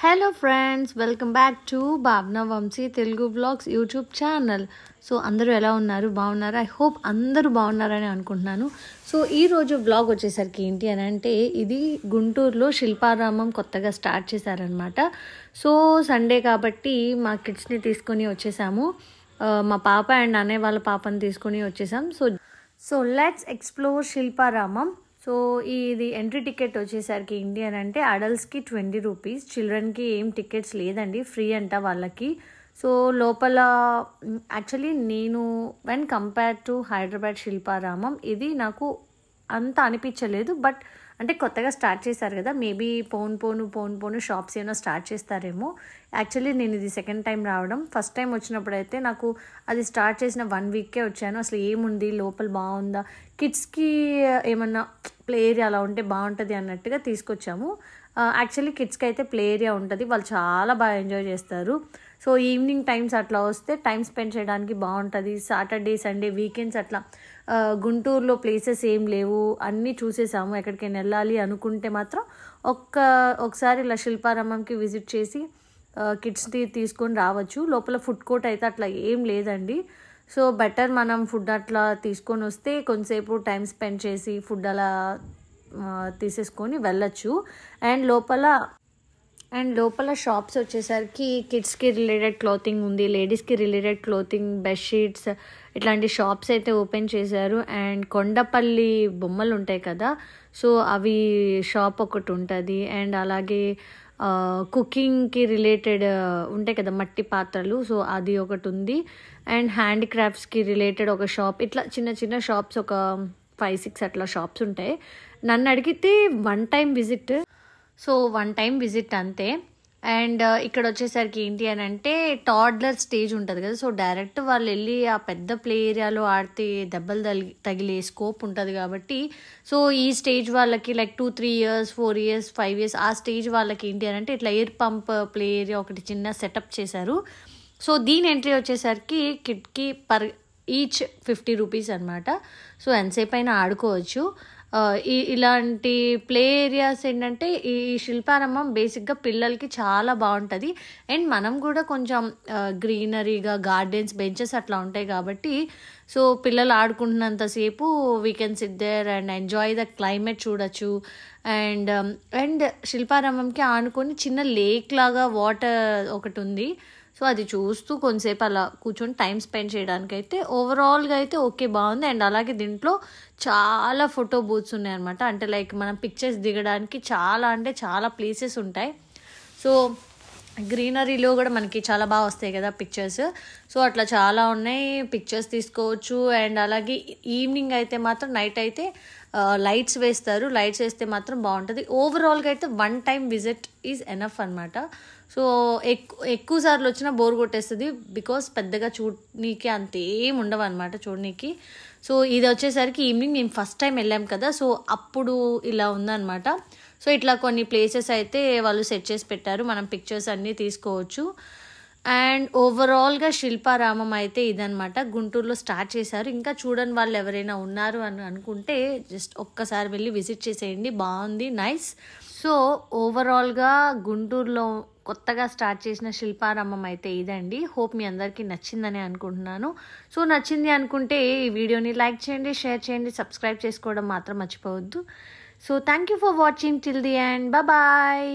Hello friends, welcome back to Bhavana Vamshi Telugu blogs YouTube channel. So అందరూ ఎలా ఉన్నారు? బాగున్నారు? ఐ హోప్ అందరూ బాగున్నారని అనుకుంటున్నాను. సో ఈరోజు బ్లాగ్ వచ్చేసరికి ఏంటి అని అంటే, ఇది గుంటూరులో శిల్పారామం కొత్తగా స్టార్ట్ చేశారనమాట. సో సండే కాబట్టి మా కిడ్స్ని తీసుకొని వచ్చేసాము. మా పాప అండ్ అన్నయ్య వాళ్ళ పాపని తీసుకొని వచ్చేసాం. So let's explore Shilparamam. So ఇది ఎంట్రీ టికెట్ వచ్చేసరికి ఏంటి అని అంటే, అడల్ట్స్కి 20 రూపీస్, చిల్డ్రన్కి ఏం టికెట్స్ లేదండి, ఫ్రీ అంట వాళ్ళకి. సో లోపల యాక్చువల్లీ నేను when compare to Hyderabad Shilparamam ఇది నాకు అంత అనిపించలేదు. బట్ అంటే కొత్తగా స్టార్ట్ చేశారు కదా, మేబీ పోను షాప్స్ ఏమైనా స్టార్ట్ చేస్తారేమో. యాక్చువల్లీ నేను ఇది సెకండ్ టైం రావడం. ఫస్ట్ టైం వచ్చినప్పుడు అయితే నాకు అది స్టార్ట్ చేసిన 1 వీకే వచ్చాను. అసలు ఏముంది లోపల, బాగుందా, కిడ్స్కి ఏమన్నా ప్లే ఏరియా అలా ఉంటే బాగుంటుంది అన్నట్టుగా తీసుకొచ్చాము. యాక్చువల్లీ కిడ్స్కి అయితే ప్లే ఏరియా ఉంటుంది, వాళ్ళు చాలా బాగా ఎంజాయ్ చేస్తారు. సో ఈవినింగ్ టైమ్స్ అట్లా వస్తే టైం స్పెండ్ చేయడానికి బాగుంటుంది. సాటర్డే సండే వీకెండ్స్ అట్లా గుంటూరులో ప్లేసెస్ ఏం లేవు, అన్నీ చూసేసాము. ఎక్కడికైనా వెళ్ళాలి అనుకుంటే మాత్రం ఒకసారి ఇలా శిల్పారామంకి విజిట్ చేసి కిడ్స్ని తీసుకొని రావచ్చు. లోపల ఫుడ్ కోర్ట్ అయితే అట్లా ఏం లేదండి. సో బెటర్ మనం ఫుడ్ అట్లా తీసుకొని వస్తే కొంతసేపు టైం స్పెండ్ చేసి ఫుడ్ అలా తీసేసుకొని వెళ్ళచ్చు. అండ్ లోపల షాప్స్ వచ్చేసరికి కిడ్స్కి రిలేటెడ్ క్లోతింగ్ ఉంది, లేడీస్కి రిలేటెడ్ క్లోతింగ్, బెడ్షీట్స్, ఇట్లాంటి షాప్స్ అయితే ఓపెన్ చేశారు. అండ్ కొండపల్లి బొమ్మలు ఉంటాయి కదా, సో అవి షాప్ ఒకటి ఉంటుంది. అండ్ అలాగే కుకింగ్కి రిలేటెడ్ ఉంటాయి కదా మట్టి పాత్రలు, సో అది ఒకటి ఉంది. అండ్ హ్యాండిక్రాఫ్ట్స్కి రిలేటెడ్ ఒక షాప్, ఇట్లా చిన్న చిన్న షాప్స్ ఒక 5-6 అట్లా షాప్స్ ఉంటాయి. నన్ను అడిగితే వన్ టైం విజిట్ అంతే. అండ్ ఇక్కడ వచ్చేసరికి ఏంటి అని అంటే, టాడ్లర్ స్టేజ్ ఉంటుంది కదా, సో డైరెక్ట్ వాళ్ళు వెళ్ళి ఆ పెద్ద ప్లే ఏరియాలో ఆడితే దెబ్బలు తగిలే స్కోప్ ఉంటుంది కాబట్టి, సో ఈ స్టేజ్ వాళ్ళకి లైక్ 2-3 years, 4 years, 5 years ఆ స్టేజ్ వాళ్ళకి ఏంటి అని అంటే ఇట్లా ఎయిర్ పంప్ ప్లే ఏరియా ఒకటి చిన్న సెటప్ చేశారు. సో దీని ఎంట్రీ వచ్చేసరికి కిడ్కి ఈచ్ 50 రూపీస్ అనమాట. సో ఎంతసేపు అయినా ఆడుకోవచ్చు. ఇలాంటి ప్లే ఏరియాస్ ఏంటంటే, ఈ శిల్పారామం బేసిక్గా పిల్లలకి చాలా బాగుంటుంది. అండ్ మనం కూడా కొంచెం గ్రీనరీగా గార్డెన్స్, బెంచెస్ అట్లా ఉంటాయి కాబట్టి, సో పిల్లలు ఆడుకుంటున్నంతసేపు we can sit there and enjoy the climate చూడొచ్చు. అండ్ శిల్పారామంకి ఆనుకొని చిన్న లేక్ లాగా వాటర్ ఒకటి ఉంది. సో అది చూస్తూ కొంతసేపు అలా కూర్చొని టైం స్పెండ్ చేయడానికి అయితే ఓవరాల్గా అయితే ఓకే, బాగుంది. అండ్ అలాగే దీంట్లో చాలా ఫోటో బూత్స్ ఉన్నాయన్నమాట. అంటే లైక్ మనం పిక్చర్స్ దిగడానికి చాలా ప్లేసెస్ ఉంటాయి. సో గ్రీనరీలో కూడా మనకి చాలా బాగా వస్తాయి కదా పిక్చర్స్, సో అట్లా చాలా ఉన్నాయి, పిక్చర్స్ తీసుకోవచ్చు. అండ్ అలాగే ఈవినింగ్ అయితే మాత్రం, నైట్ అయితే లైట్స్ వేస్తారు, లైట్స్ వేస్తే మాత్రం బాగుంటుంది. ఓవరాల్గా అయితే one time visit is enough అనమాట. సో ఎక్కువ సార్లు వచ్చినా బోర్ కొట్టేస్తుంది, బికాస్ పెద్దగా చూడనీకి అంతేం ఉండవు అనమాట చూడనీకి. సో ఇది వచ్చేసరికి ఈవినింగ్ మేము ఫస్ట్ టైం వెళ్ళాం కదా, సో అప్పుడు ఇలా ఉందన్నమాట. సో ఇట్లా కొన్ని ప్లేసెస్ అయితే వాళ్ళు సెట్ చేసి పెట్టారు, మనం పిక్చర్స్ అన్నీ తీసుకోవచ్చు. అండ్ ఓవరాల్గా శిల్పారామం అయితే ఇదనమాట, గుంటూరులో స్టార్ట్ చేశారు. ఇంకా చూడని వాళ్ళు ఎవరైనా ఉన్నారు అని అనుకుంటే జస్ట్ ఒక్కసారి వెళ్ళి విజిట్ చేసేయండి, బాగుంది, నైస్. సో ఓవరాల్గా గుంటూరులో కొత్తగా స్టార్ట్ చేసిన శిల్పారామం అయితే ఇదండి. హోప్ మీ అందరికీ నచ్చిందని అనుకుంటున్నాను. సో నచ్చింది అనుకుంటే ఈ వీడియోని లైక్ చేయండి, షేర్ చేయండి, సబ్స్క్రైబ్ చేసుకోవడం మాత్రం మర్చిపోవద్దు. So thank you for watching till the end. Bye.